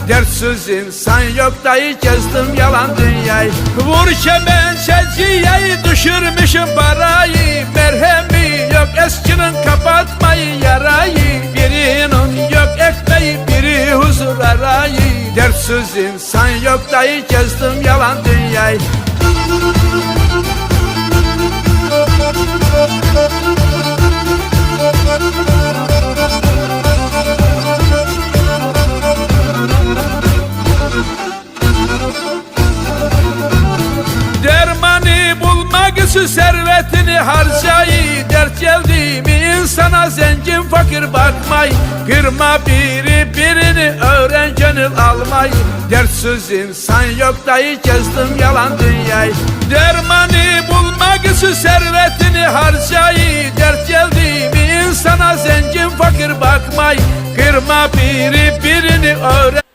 Dertsiz insan yok dayı, gezdim yalan dünyayı. Vur kemençeciyi, düşürmüşüm parayı. Merhemi yok eskinin, kapatmayı yarayı. Birinin yok ekmeği, biri huzur arayı. Dertsiz insan yok dayı, gezdim yalan dünyayı. Dermanı bulmak için servetini harcayı. Dert geldi mi insana zengin fakir bakmayı. Kırma biri birini, öğren gönül almayı. Dertsiz insan yok dayı, gezdim yalan dünyayı. Dermanı bulmak için servetini harcayı. Dert geldi mi insana zengin fakir bakmayı. Kırma biri birini, öğren